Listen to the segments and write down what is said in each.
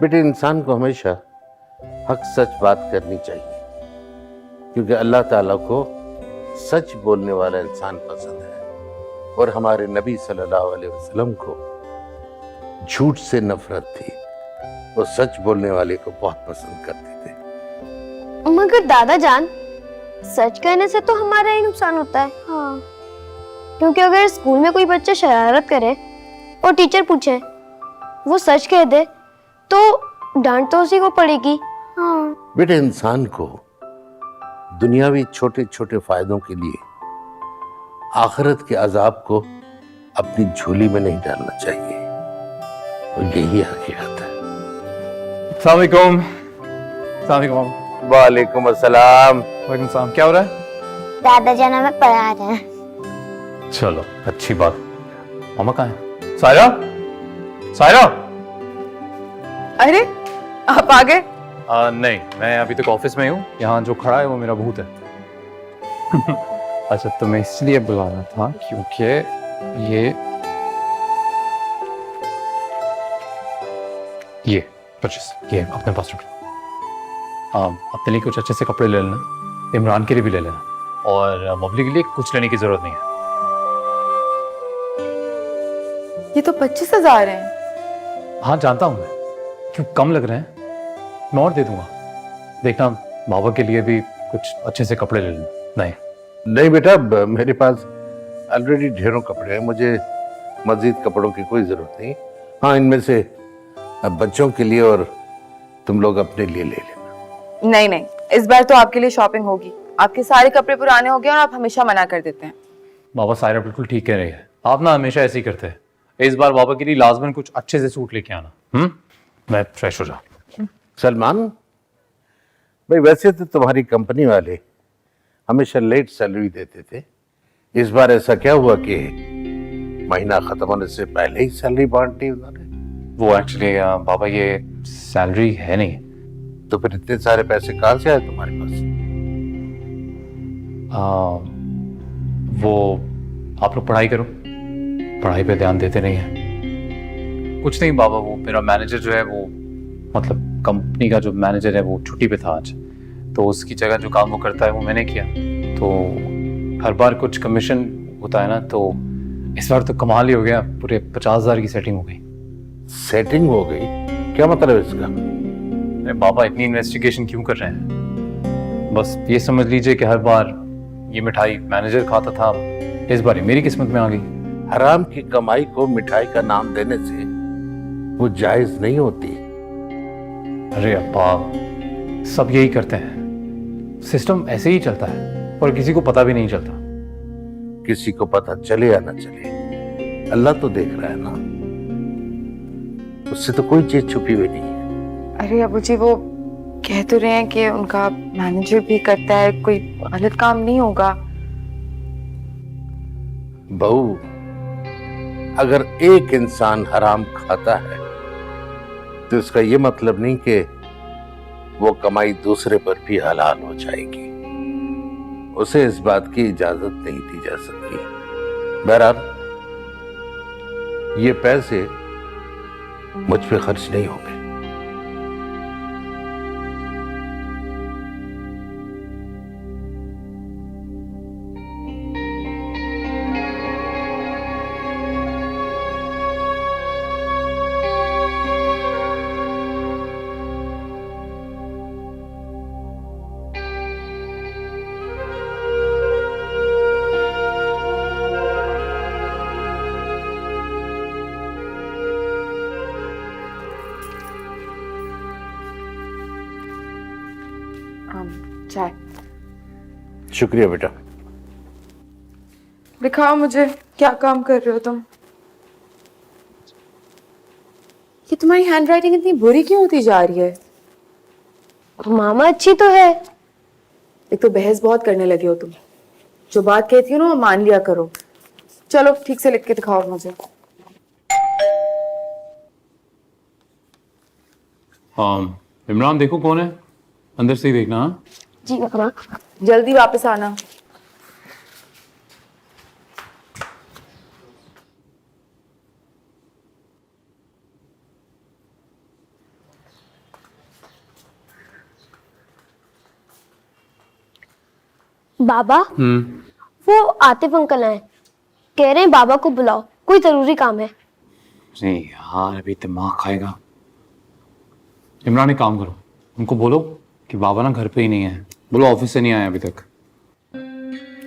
बेटे, इंसान को हमेशा हक सच बात करनी चाहिए, क्योंकि अल्लाह ताला को सच बोलने वाला इंसान पसंद है और हमारे नबी सल्लल्लाहु अलैहि वसल्लम को झूठ से नफरत थी। वो सच बोलने वाले को बहुत पसंद करते थे। मगर दादा जान, सच कहने से तो हमारा ही नुकसान होता है। हाँ, क्योंकि अगर स्कूल में कोई बच्चा शरारत करे और टीचर पूछे, वो सच कह दे, तो डांट तो उसी को पड़ेगी। हाँ। बेटे, इंसान को दुनियावी छोटे छोटे फायदों के लिए आखिरत के अजाब को अपनी झोली में नहीं डालना चाहिए, और यही हकीकत है। अस्सलाम वालेकुम। अस्सलाम वालेकुम। वालेकुम अस्सलाम। वालेकुम सलाम। क्या हो रहा है? दादा जान हमें पढ़ा रहे हैं। चलो, अच्छी बात। मामा कहाँ है? सायरा, सायरा। अरे, आप आ गए? नहीं, मैं अभी तक ऑफिस में हूँ। यहाँ जो खड़ा है वो मेरा भूत है। अच्छा, तो मैं इसलिए बुला रहा था क्योंकि ये 25 ये अपने पास रख लो। अपने लिए कुछ अच्छे से कपड़े ले लेना, इमरान के लिए भी ले लेना, और मबली के लिए कुछ लेने की जरूरत नहीं है। ये तो 25,000 हैं। हाँ जानता हूँ मैं, क्यों कम लग रहे हैं? मैं और दे दूंगा। देखना, बाबा के लिए भी कुछ अच्छे से कपड़े ले लेना। नहीं बेटा, मेरे पास ऑलरेडी ढेरों कपड़े हैं, मुझे मजीद कपड़ों की कोई जरूरत नहीं। हाँ, इनमें से अब बच्चों के लिए और तुम लोग अपने लिए ले लेना। नहीं नहीं, इस बार तो आपके लिए शॉपिंग होगी। आपके सारे कपड़े पुराने हो गए और आप हमेशा मना कर देते हैं। बाबा, सायरा बिल्कुल ठीक कह रही है। आप ना हमेशा ऐसे ही करते हैं। इस बार बाबा के लिए लाजमन कुछ अच्छे से सूट लेके आना। मैं फ्रेश हो जाऊं। सलमान भाई, वैसे तो तुम्हारी कंपनी वाले हमेशा लेट सैलरी देते थे, इस बार ऐसा क्या हुआ कि महीना खत्म होने से पहले ही सैलरी बांट दी उन्होंने? वो एक्चुअली बाबा, ये सैलरी है नहीं। तो फिर इतने सारे पैसे कहाँ से आए तुम्हारे पास? वो आप लोग पढ़ाई करो, पढ़ाई पे ध्यान देते नहीं है। कुछ नहीं बाबा, वो मेरा मैनेजर जो है, वो मतलब कंपनी का जो मैनेजर है वो छुट्टी पे था आज, तो उसकी जगह जो काम वो करता है वो मैंने किया। तो हर बार कुछ कमीशन होता है ना, तो इस बार तो कमाल ही हो गया, पूरे 50,000 की सेटिंग हो गई। सेटिंग हो गई? क्या मतलब है इसका? अरे बाबा, इतनी इन्वेस्टिगेशन क्यों कर रहे हैं? बस ये समझ लीजिए कि हर बार ये मिठाई मैनेजर खाता था, इस बार ये मेरी किस्मत में आ गई। हराम की कमाई को मिठाई का नाम देने से वो जायज नहीं होती। अरे अब्बा, सब यही करते हैं, सिस्टम ऐसे ही चलता है और किसी को पता भी नहीं चलता। किसी को पता चले या ना चले, अल्लाह तो देख रहा है ना, उससे तो कोई चीज छुपी हुई नहीं है। अरे अबू जी, वो कह तो रहे हैं कि उनका मैनेजर भी करता है, कोई गलत काम नहीं होगा। बहू, अगर एक इंसान हराम खाता है तो इसका ये मतलब नहीं कि वो कमाई दूसरे पर भी हलाल हो जाएगी। उसे इस बात की इजाजत नहीं दी जा सकती। बहरहाल, ये पैसे मुझ पे खर्च नहीं होंगे। चाय। शुक्रिया बेटा। दिखाओ मुझे, क्या काम कर रहे हो तुम? ये तुम्हारी हैंडराइटिंग इतनी बुरी क्यों होती जा रही है? मामा, अच्छी तो है। एक तो बहस बहुत करने लगे हो तुम। जो बात कहती हो ना वो मान लिया करो। चलो ठीक से लिख के दिखाओ मुझे। हाँ इमरान, देखो कौन है, अंदर से ही देखना। हाँ जी मामा। जल्दी वापस आना। बाबा, वो आतिफ अंकल हैं, कह रहे हैं बाबा को बुलाओ, कोई जरूरी काम है। नहीं यार, अभी दिमाग खाएगा। इमरान, एक काम करो, उनको बोलो कि बाबा ना घर पे ही नहीं है, बोलो ऑफिस से नहीं आए अभी तक।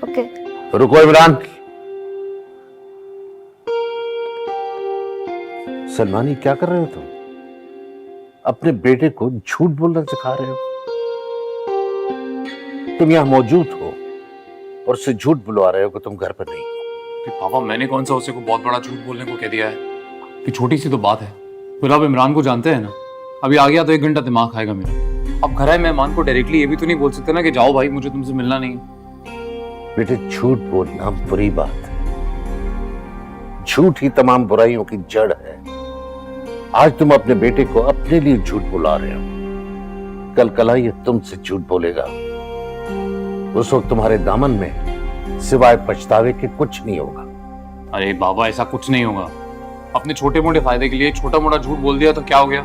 ओके। रुको इमरान। सलमानी, क्या कर रहे हो तुम? अपने बेटे को झूठ बोलना सिखा रहे हो। तुम यहां मौजूद हो और उससे झूठ बुलवा रहे हो कि तुम घर पर नहीं हो। पापा, मैंने कौन सा उसे को बहुत बड़ा झूठ बोलने को कह दिया है? कि छोटी सी तो बात है। फिर आप इमरान को जानते हैं ना, अभी आ गया तो 1 घंटा दिमाग खाएगा मेरा। अब घर आए मेहमान को डायरेक्टली ये भी तो नहीं बोल सकते ना कि जाओ भाई, मुझे तुमसे मिलना नहीं है। बेटे, झूठ बोलना बुरी बात है। झूठ ही तमाम बुराइयों की जड़ है। आज तुम अपने बेटे को अपने लिए झूठ बुला रहे हो, कल कला ये तुमसे झूठ बोलेगा। उस वक्त तुम्हारे दामन में सिवाय पछतावे के कुछ नहीं होगा। अरे बाबा, ऐसा कुछ नहीं होगा। अपने छोटे मोटे फायदे के लिए छोटा मोटा झूठ बोल दिया तो क्या हो गया?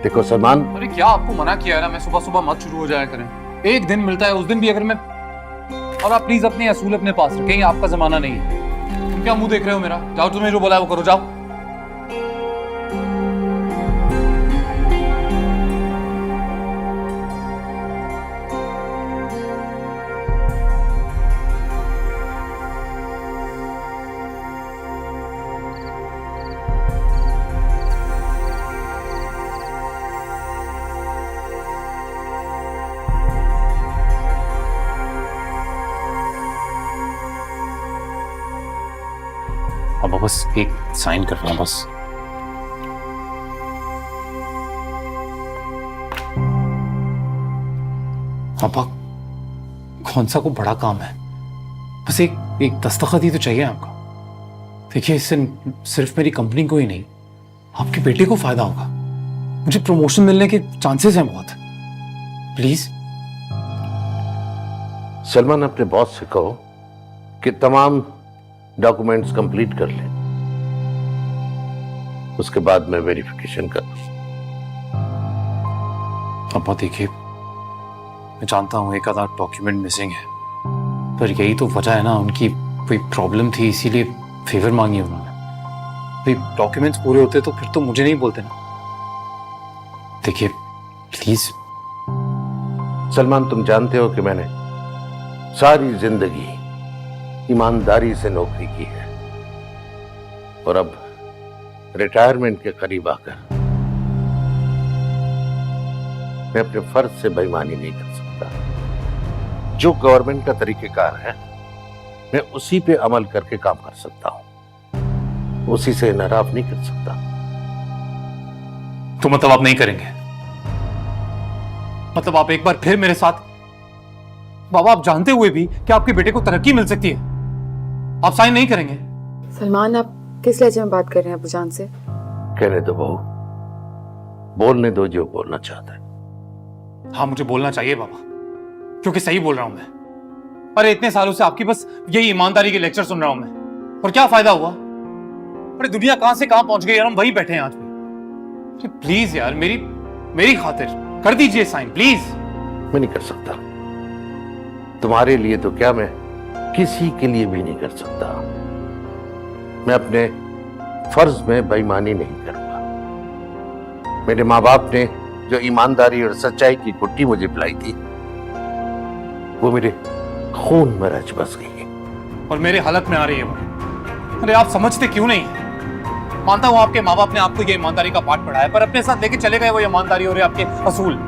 देखो सलमान, अरे क्या आपको मना किया है ना, मैं सुबह सुबह मत शुरू हो जाया करें। एक दिन मिलता है, उस दिन भी अगर मैं, और आप प्लीज अपने असूल अपने पास रखें, ये आपका जमाना नहीं है। तुम क्या मुंह देख रहे हो मेरा? जाओ, तुम्हें जो बोला है वो करो, जाओ। अब बस एक साइन करना बस। पापा, कौन सा को बड़ा काम है, बस एक दस्तखत ही तो चाहिए आपका। देखिए, इससे सिर्फ मेरी कंपनी को ही नहीं, आपके बेटे को फायदा होगा। मुझे प्रमोशन मिलने के चांसेस हैं बहुत। प्लीज। सलमान, अपने बॉस से कहो कि तमाम डॉक्यूमेंट्स कंप्लीट कर ले, उसके बाद मैं वेरिफिकेशन कर दूं। पापा देखिए, मैं जानता हूं एक आधा डॉक्यूमेंट मिसिंग है, पर यही तो वजह है ना, उनकी कोई प्रॉब्लम थी इसीलिए फेवर मांगी उन्होंने। भाई डॉक्यूमेंट्स पूरे होते तो फिर तो मुझे नहीं बोलते ना। देखिए प्लीज। सलमान, तुम जानते हो कि मैंने सारी जिंदगी ईमानदारी से नौकरी की है, और अब रिटायरमेंट के करीब आकर मैं अपने फर्ज से बेईमानी नहीं कर सकता। जो गवर्नमेंट का तरीकेकार है, मैं उसी पे अमल करके काम कर सकता हूं, उसी से नाराज नहीं कर सकता। तो मतलब आप नहीं करेंगे? मतलब आप एक बार फिर मेरे साथ, बाबा आप जानते हुए भी कि आपके बेटे को तरक्की मिल सकती है, आप साइन नहीं करेंगे? सलमान, आप किस लहजे में बात कर रहे हैं अबूजान से? कहने दो बहू, बोलने दो जो बोलना चाहता है। हाँ, मुझे बोलना चाहिए बाबा, क्योंकि सही बोल रहा हूं मैं। अरे इतने सालों से आपकी बस यही ईमानदारी के लेक्चर सुन रहा हूं मैं, और क्या फायदा हुआ? अरे दुनिया कहां से कहां पहुंच गई यार, हम वहीं बैठे हैं आज भी। प्लीज यार, मेरी खातिर कर दीजिए साइन, प्लीज। मैं नहीं कर सकता, तुम्हारे लिए तो क्या, मैं किसी के लिए भी नहीं कर सकता। मैं अपने फर्ज में बेईमानी नहीं करूंगा। मेरे माँ बाप ने जो ईमानदारी और सच्चाई की गुट्टी मुझे पिलाई थी, वो मेरे खून में रच बस गई है, और मेरे हालत में आ रही है वो। अरे आप समझते क्यों नहीं? मानता हूं आपके माँ बाप ने आपको ये ईमानदारी का पाठ पढ़ाया, पर अपने साथ लेके चले गए वो ईमानदारी और आपके असूल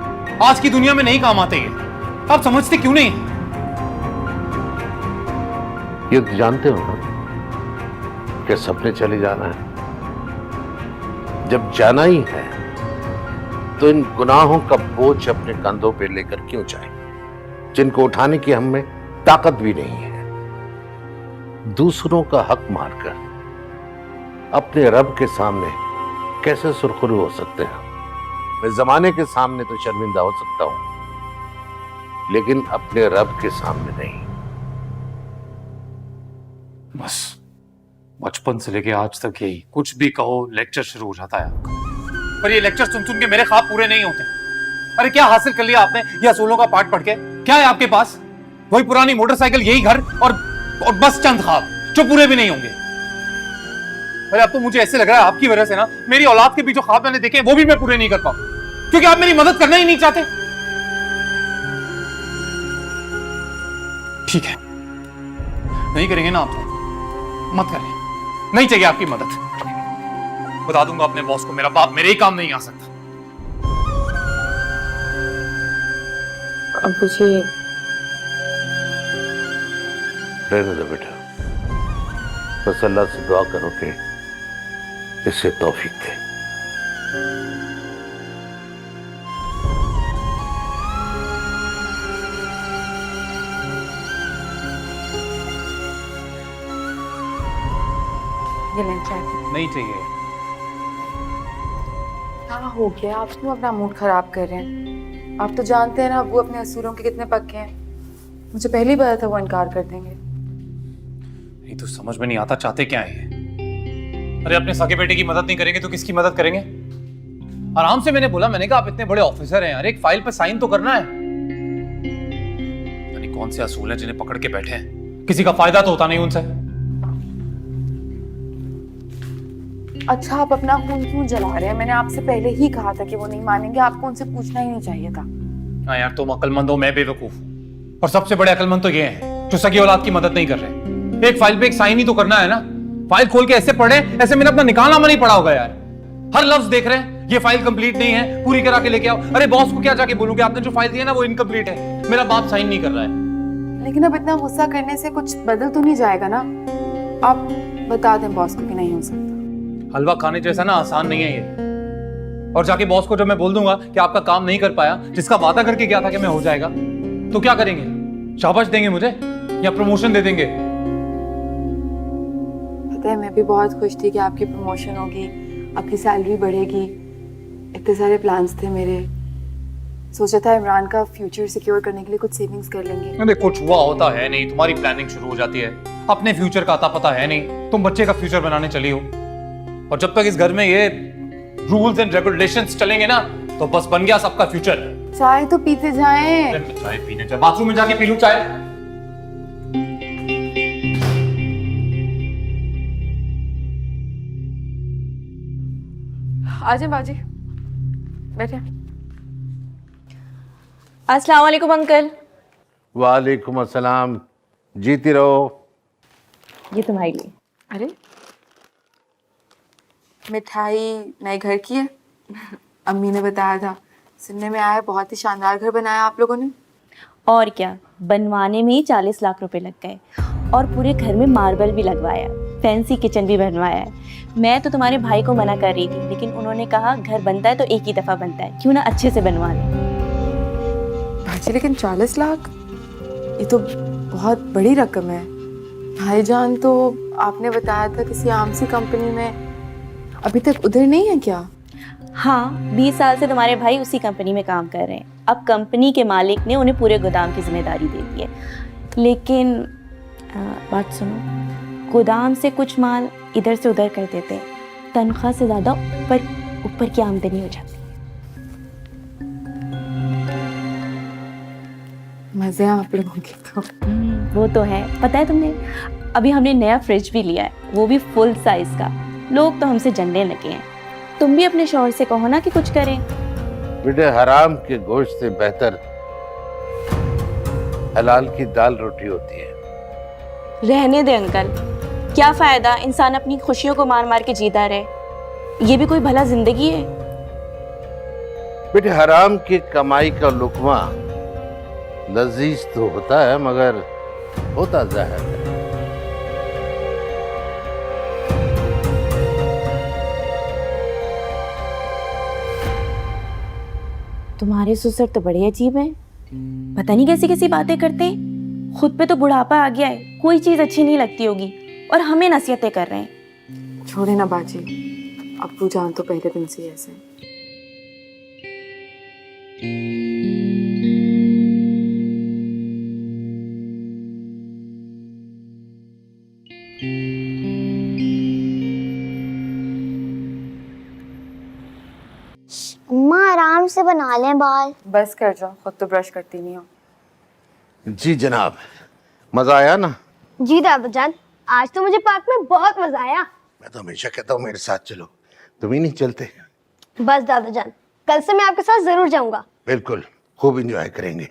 आज की दुनिया में नहीं काम आते ये। आप समझते क्यों नहीं? ये तो जानते हो ना कि सबने चले जाना है। जब जाना ही है तो इन गुनाहों का बोझ अपने कंधों पे लेकर क्यों जाए, जिनको उठाने की हम में ताकत भी नहीं है। दूसरों का हक मारकर अपने रब के सामने कैसे सुरखरू हो सकते हैं? मैं जमाने के सामने तो शर्मिंदा हो सकता हूं, लेकिन अपने रब के सामने नहीं। बस बचपन से लेके आज तक यही, कुछ भी कहो लेक्चर शुरू हो जाता है आपका। पर ये लेक्चर सुन सुन के मेरे ख्वाब पूरे नहीं होते। अरे क्या हासिल कर लिया आपने ये असूलों का पाठ पढ़ के? क्या है आपके पास? वही पुरानी मोटरसाइकिल, यही घर और बस चंद ख्वाब जो पूरे भी नहीं होंगे। अरे अब तो मुझे ऐसे लग रहा है आपकी वजह से ना मेरी औलाद के भी जो ख्वाब मैंने देखे वो भी मैं पूरे नहीं कर पाऊं, क्योंकि आप मेरी मदद करना ही नहीं चाहते। ठीक है, नहीं करेंगे ना आप तो मत करें, नहीं चाहिए आपकी मदद। बता दूंगा अपने बॉस को मेरा बाप मेरे ही काम नहीं आ सकता। अब मुझे रहने दो बेटा, बस अल्लाह से दुआ करो कि इसे तौफीक दे। ये लें चाय। नहीं चाहिए। क्या हो गया? आप क्यों अपना मूड खराब कर रहे हैं? आप तो जानते हैं ना अब्बू अपने असूलों के कितने पक्के हैं। मुझे पहले ही पता था वो इनकार कर देंगे। ये तो समझ में नहीं आता चाहते क्या है ये। अरे अपने सगे बेटे की मदद नहीं करेंगे तो किसकी मदद करेंगे? आराम से मैंने बोला, मैंने कहा आप इतने बड़े ऑफिसर हैं यार, एक फाइल पर साइन तो करना है। यानी कौन से असूल हैं जिन्हें पकड़ के बैठे हैं, किसी का फायदा तो होता नहीं उनसे। अच्छा, आप अपना खून क्यों जला रहे हैं? मैंने आपसे पहले ही कहा था कि वो नहीं मानेंगे, आपको उनसे पूछना ही नहीं चाहिए था। हाँ यार, तुम अक्लमंद हो, मैं बेवकूफ हूँ। और सबसे बड़े अक्लमंद तो ये हैं जो सगी औलाद की मदद नहीं कर रहे। एक फाइल पे एक साइन ही तो करना है ना। फाइल खोल के ऐसे पढ़े ऐसे मैंने अपना निकालनामा नहीं पड़ा होगा यार। हर लफ्ज देख रहे हैं, ये फाइल कंप्लीट नहीं है, पूरी करा के लेके आओ। अरे बॉस को क्या जाके बोलूंगे आपने जो फाइल दी है ना वो इनकम्प्लीट है, मेरा बाप साइन नहीं कर रहा है। लेकिन अब इतना गुस्सा करने से कुछ बदल तो नहीं जाएगा ना। आप बता दें बॉस को कि नहीं हो सकता। हलवा खाने जैसा ना आसान नहीं है ये। और जाके बॉस को जब मैं बोल दूंगा कि आपका काम नहीं कर पाया जिसका वादा करके गया था कि मैं हो जाएगा, तो क्या करेंगे? शाबाश देंगे मुझे या प्रमोशन दे देंगे? पता है, मैं भी बहुत खुश थी कि आपकी प्रमोशन होगी, आपकी सैलरी बढ़ेगी। इतने सारे प्लान्स थे मेरे। सोचा था इमरान का फ्यूचर सिक्योर करने के लिए कुछ सेविंग्स कर लेंगे। अरे कुछ हुआ होता है नहीं, तुम्हारी प्लानिंग शुरू हो जाती है। अपने फ्यूचर का अता पता है नहीं, तुम बच्चे का फ्यूचर बनाने चली हो। और जब तक इस घर में ये रूल्स एंड रेगुलेशंस चलेंगे ना तो बस बन गया सबका फ्यूचर। चाय तो पीते जाएं। चाय पीने जाए, बाथरूम में जाके पी लूं चाय। आजे बाजी बैठे। अस्सलाम वालेकुम अंकल। वालेकुम अस्सलाम, जीती रहो। ये तुम्हारे लिए। अरे मिठाई नए घर की है। अम्मी ने बताया था, सुनने में आया बहुत ही शानदार घर बनाया आप लोगों ने। और क्या, बनवाने में ही 40 लाख रुपए लग गए और पूरे घर में मार्बल भी लगवाया, फैंसी किचन भी बनवाया है। मैं तो तुम्हारे भाई को मना कर रही थी, लेकिन उन्होंने कहा घर बनता है तो एक ही दफ़ा बनता है, क्यों ना अच्छे से बनवा लें। भाजी लेकिन 40 लाख ये तो बहुत बड़ी रकम है। भाईजान तो आपने बताया था किसी आम सी कंपनी में, अभी तक उधर नहीं है क्या? हाँ, 20 साल से तुम्हारे भाई उसी कंपनी में काम कर रहे हैं। अब कंपनी के मालिक ने उन्हें पूरे गोदाम की जिम्मेदारी दे दी है। लेकिन बात सुनो, गोदाम से कुछ माल इधर से उधर कर देते हैं, तनख्वाह से ज़्यादा ऊपर की आमदनी हो जाती है। मजे हैं आप लोगों के तो। वो तो है। पता है तुमने, अभी हमने नया फ्रिज भी लिया है, वो भी फुल साइज का। लोग तो हमसे जलने लगे हैं। तुम भी अपने शौहर से कहो ना कि कुछ करें। बेटे, हराम के गोश्त से बेहतर हलाल की दाल रोटी होती है। रहने दे अंकल, क्या फायदा इंसान अपनी खुशियों को मार मार के जीता रहे। ये भी कोई भला जिंदगी है? बेटे, हराम की कमाई का लुकमा लजीज तो होता है मगर होता जहर है। तुम्हारे ससुर तो बड़े अजीब हैं, पता नहीं कैसी कैसी बातें करते हैं। खुद पे तो बुढ़ापा आ गया है, कोई चीज अच्छी नहीं लगती होगी और हमें नसीहतें कर रहे हैं। छोड़े ना बाजी, अब्बू जान तो पहले दिन से ही ऐसे हैं। अम्मा आराम से बना लें, बाल। बस कर जाओ, खुद तो ब्रश करती नहीं हो। जी जनाब, मजा आया ना? जी दादाजान, आज तो मुझे पार्क में बहुत मजा आया। मैं तो हमेशा कहता हूँ मेरे साथ चलो, तुम ही नहीं चलते। बस दादाजान, कल से मैं आपके साथ जरूर जाऊंगा। बिल्कुल, खूब एंजॉय करेंगे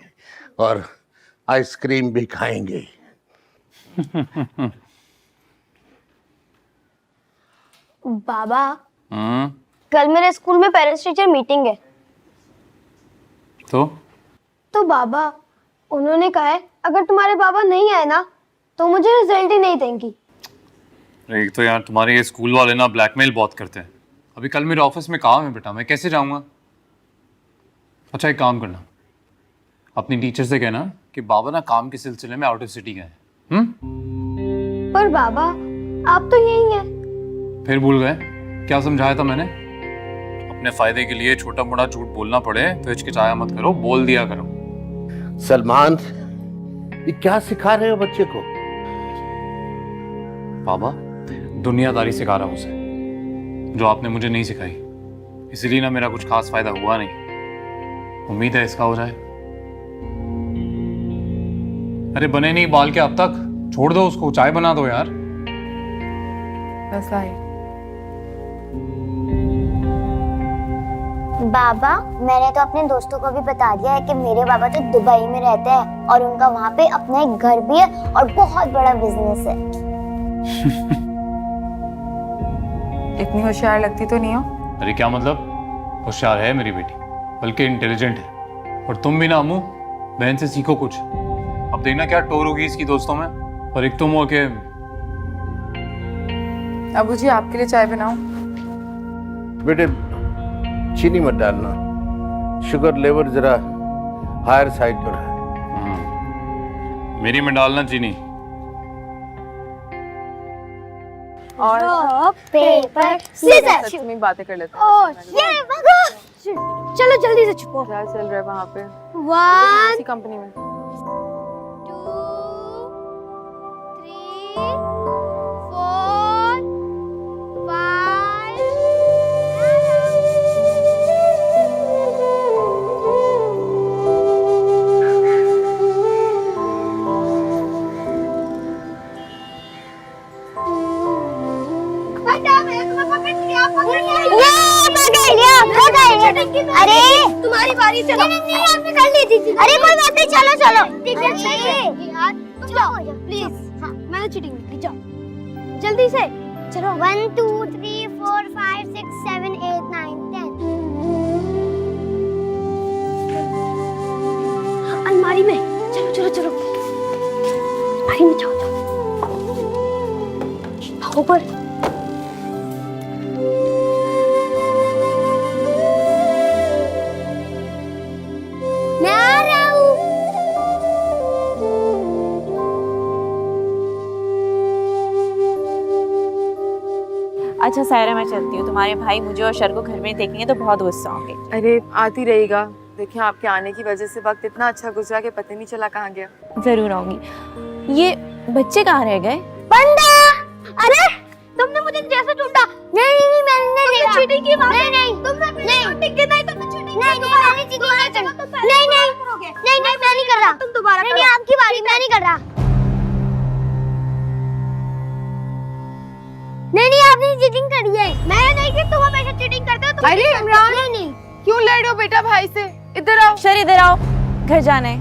और आइसक्रीम भी खाएंगे। बाबा, कल मेरे स्कूल में पेरेंट्स टीचर मीटिंग है। तो बाबा, उन्होंने कहा है अगर तुम्हारे बाबा नहीं आए ना तो मुझे रिजल्ट ही नहीं देंगी। एक तो यार तुम्हारे ये स्कूल वाले ना ब्लैकमेल बहुत करते हैं। अभी कल मेरे ऑफिस में काम है बेटा, मैं कैसे जाऊंगा? अच्छा एक काम करना, अपनी टीचर से कहना कि बाबा ना काम के सिलसिले में आउट ऑफ सिटी गए हैं। पर बाबा, आप तो यही हैं। फिर भूल गए क्या समझाया था मैंने? अपने फायदे के लिए छोटा मोटा झूठ बोलना पड़े तो हिचकिचाया मत करो, बोल दिया करो। सलमान, ये क्या सिखा रहे हो बच्चे को? बाबा, दुनियादारी सिखा रहा हूं उसे, जो आपने मुझे नहीं सिखाई। इसलिए ना मेरा कुछ खास फायदा हुआ नहीं, उम्मीद है इसका हो जाए। अरे बने नहीं बाल के अब तक, छोड़ दो उसको, चाय बना दो यार। बस आई। बाबा, मैंने तो अपने दोस्तों को भी बता दिया है कि मेरे बाबा तो दुबई में रहते हैं और उनका वहाँ पे अपना एक घर भी है और बहुत बड़ा बिजनेस है। इतनी होशियार लगती तो नहीं हो। अरे क्या मतलब? होशियार है मेरी बेटी, बल्कि इंटेलिजेंट है। और तुम भी ना अम्मू, बहन से सीखो कुछ। अब देखना क्या टोर होगी इसकी दोस्तों में। और एक तुम हो के। अबू जी, आपके लिए चाय बनाऊं? बेटे चीनी मत डालना, शुगर लेवल जरा हायर साइड पर है। मेरी में डालना चीनी। और पेपर सच में बातें कर लेते हैं। ये भगो। चलो जल्दी से छुपो। क्या चल रहा है वहाँ पे? 1 इसी कंपनी में। 2 3 4 5 अरे तुम्हारी बारी, चलो। नहीं, आपने कर ली थी। अरे कोई बात नहीं, चलो चलो। यार चलो प्लीज। हाँ, मैंने चीटिंग नहीं की, जाओ जल्दी से। चलो 1 2 3 4 5 6 7 8 9 10। अलमारी में। चलो चलो चलो, अलमारी में जाओ जाओ। भागो पर। मैं आ रहा हूँ। अच्छा सायरा, मैं चलती हूँ। तुम्हारे भाई मुझे और शर को घर में देखेंगे तो बहुत गुस्सा होंगे। अरे आती रहेगा। देखिए आपके आने की वजह से वक्त इतना अच्छा गुजरा कि पता नहीं चला कहाँ गया। जरूर आऊंगी। ये बच्चे कहाँ रह गए? बंदा, अरे तुमने मुझे जैसे टूटा। नहीं मैंने नहीं चीटिंग की। नहीं तुमने नहीं चीटिंग की। नहीं तुमने चीटिंग नहीं मैंने चीटिंग नहीं मैं नहीं कर रहा। तुम दोबारा नहीं आपकी बारी, मैं नहीं कर रहा। नहीं आपने चीटिंग करी है। मैंने नहीं की, तुम हमेशा चीटिंग करते हो। अरे इमरान, नहीं क्यों लड़ रहे हो बेटा भाई से? इधर आओ। शर इधर आओ, घर जाना है।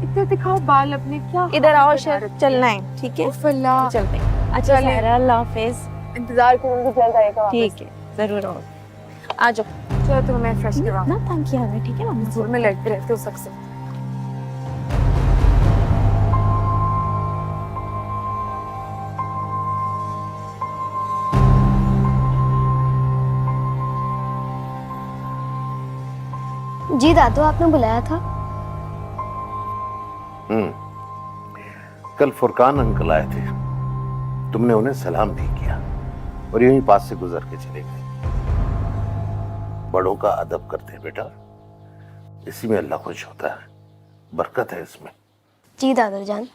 इधर दिखाओ बाल अपने। क्या इधर आओ शर, चलना है, ठीक है? उफ अल्लाह। चलते हैं। अच्छा सायरा, अल्लाह हाफिज। इंतजार करूंगी जल्द आएगा। ठीक है, जरूर आओ। आ जाओ। चलो तो मैं फ्रेश करवाऊं। ना तंग किया हमें, ठीक है मम्मा? स्कूल में लड़ते रहते हो सबसे। जी दादू, आपने बुलाया था? कल फुरकान अंकल आए थे, तुमने उन्हें सलाम भी किया और यहीं पास से गुजर के चले गए। बड़ों का अदब करते हैं बेटा, इसी में अल्लाह खुश होता है, बरकत है इसमें। जी दादाजान,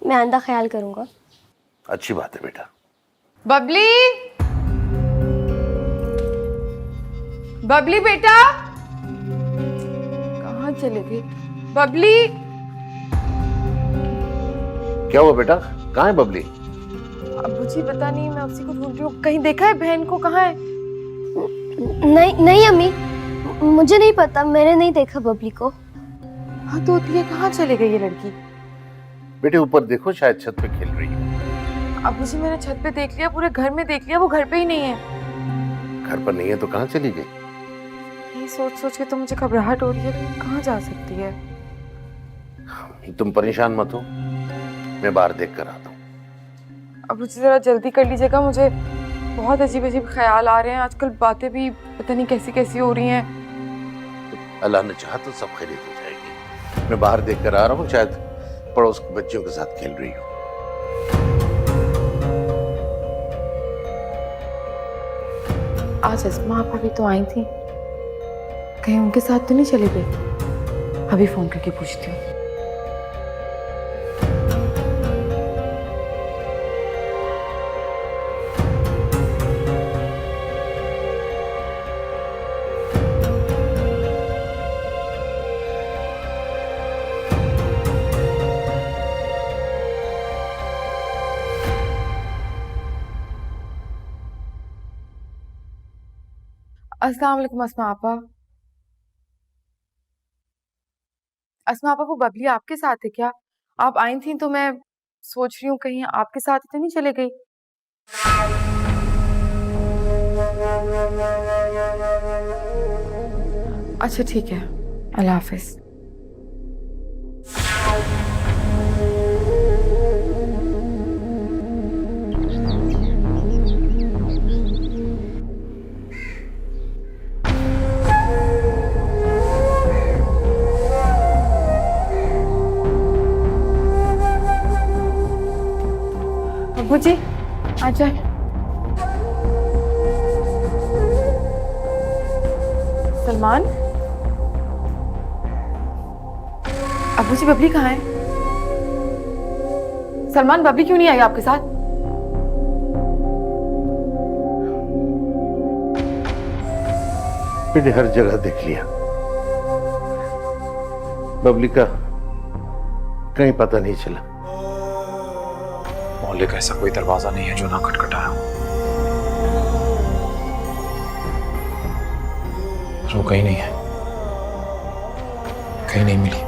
मैं आइंदा ख्याल करूंगा। अच्छी बात है बेटा। बबली, बबली बेटा, चले गई? बबली, क्या हुआ बेटा, कहाँ है बबली? अब्बू जी पता नहीं, मैं उसी को ढूंढ रही हूँ। कहीं देखा है बहन को? कहाँ है? नहीं नहीं अम्मी, मुझे नहीं पता, मैंने नहीं देखा बबली को। हाँ तो ये कहाँ चले गई ये लड़की? बेटे ऊपर देखो, शायद छत पे खेल रही है। अब्बू जी मैंने छत पे देख लिया, पूरे घर में देख लिया, वो घर पे ही नहीं है। घर पर नहीं है तो कहाँ चली गई? ये सोच सोच के तो मुझे घबराहट हो रही है, कहाँ जा सकती है? तुम परेशान मत हो, मैं बाहर देख कर आता हूँ। अब्बू जी जरा जल्दी कर लीजिएगा, मुझे बहुत अजीब अजीब ख्याल आ रहे हैं आजकल, बातें भी पता नहीं कैसी कैसी हो रही हैं। अल्लाह ने चाहा तो सब खैरियत हो जाएगी। मैं बाहर देख कर आ रहा हूँ, शायद पड़ोस के बच्चियों के साथ खेल रही हूँ। आज अस्मा आपा भी तो आई थी, कहीं उनके साथ तो नहीं चली गई? अभी फोन करके पूछती हूँ। अस्सलाम वालेकुम अस्मा आपा। अस्मा आपा, वो बबली आपके साथ है क्या? आप आई थी तो मैं सोच रही हूँ कहीं आपके साथ तो नहीं चले गई? अच्छा ठीक है, अल्लाह हाफिज। अब्बू जी आ जाए। सलमान, अब्बू जी बबली कहाँ है? सलमान, बबली क्यों नहीं आई आपके साथ? मैंने हर जगह देख लिया, बबली का कहीं पता नहीं चला। मोहल्ले का ऐसा कोई दरवाजा नहीं है जो ना खटखटाया हो। वो कहीं नहीं है, कहीं नहीं मिली।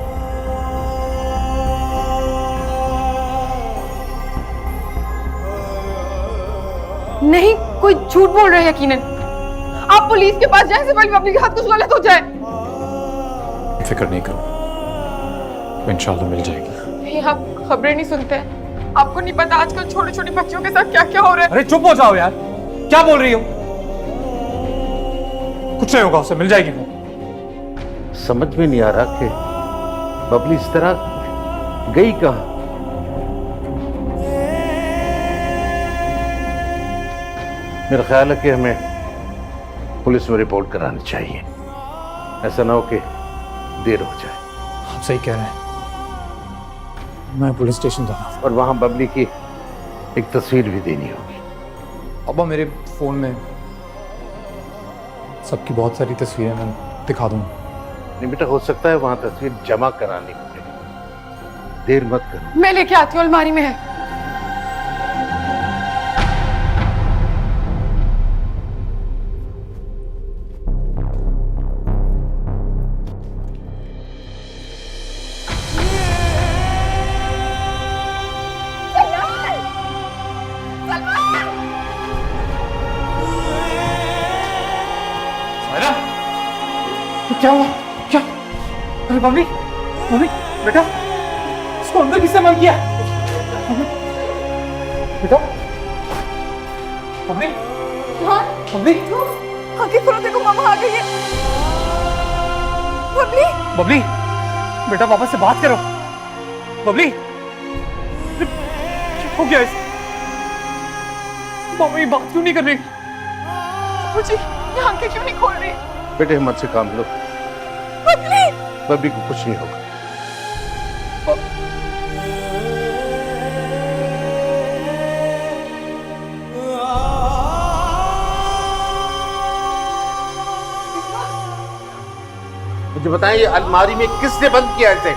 नहीं, कोई झूठ बोल रहे हैं यकीनन। आप पुलिस के पास जाए से पहले बबली के साथ कुछ गलत हो जाए। फिक्र नहीं करो, इंशाल्लाह मिल जाएगी। नहीं, आप खबरें नहीं सुनते हैं। आपको नहीं पता आजकल छोटे छोटे बच्चों के साथ क्या क्या हो रहा है। अरे चुप हो जाओ यार, क्या बोल रही हो? कुछ नहीं होगा, उसे मिल जाएगी वो। समझ में नहीं आ रहा कि बबली इस तरह गई कहां। मेरा ख्याल है कि हमें पुलिस में रिपोर्ट करानी चाहिए, ऐसा ना हो कि देर हो जाए। आप सही कह रहे हैं, मैं पुलिस स्टेशन जा रहा हूँ। और वहां बबली की एक तस्वीर भी देनी होगी। अब्बा मेरे फोन में सबकी बहुत सारी तस्वीरें, मैं दिखा दूंगा। नहीं बेटा, हो सकता है वहां तस्वीर जमा करानी पड़े, देर मत करो। मैं लेके आती हूँ, अलमारी में है। क्या हुआ? क्या? अरे मम्मी, मम्मी, बेटा, इसको अंदर किसने बंद किया? बेटा, मम्मी, मम्मी, आगे खोलो, देखो मामा आ गई है। बबली, बबली, बेटा पापा से बात करो। बबली, क्या हो गया इस? मम्मी बात क्यों नहीं कर रही? मुझे ये आंखें क्यों नहीं खोल रही? बेटे हिम्मत से काम लो, बबली, बबली को कुछ नहीं होगा। मुझे बताएं, ये अलमारी में किसने बंद किया इसे?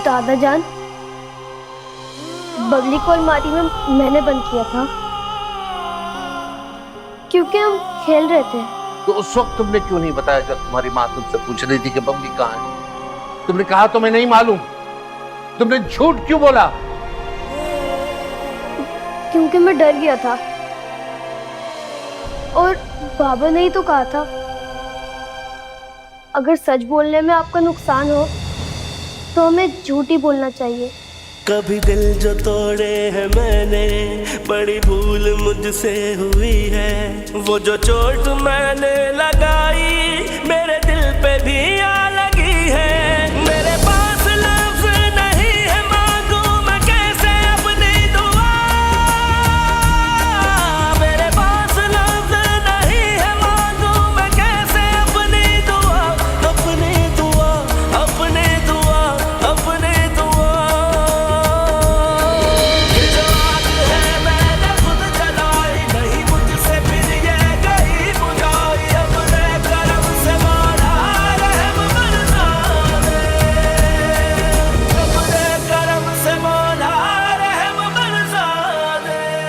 दादा जान, बगली को अलमारी में मैंने बंद किया था क्योंकि हम खेल रहे थे। तो उस वक्त तुमने क्यों नहीं बताया जब तुम्हारी माँ तुमसे पूछ रही थी कि बबली कहाँ है? तुमने कहा तो मैं नहीं मालूम। तुमने झूठ क्यों बोला? क्योंकि मैं डर गया था और बाबा ने ही तो कहा था अगर सच बोलने में आपका नुकसान हो तो हमें झूठ ही बोलना चाहिए। कभी दिल जो तोड़े हैं मैंने, बड़ी भूल मुझसे हुई है। वो जो चोट मैंने लगाई मेरे दिल पे भी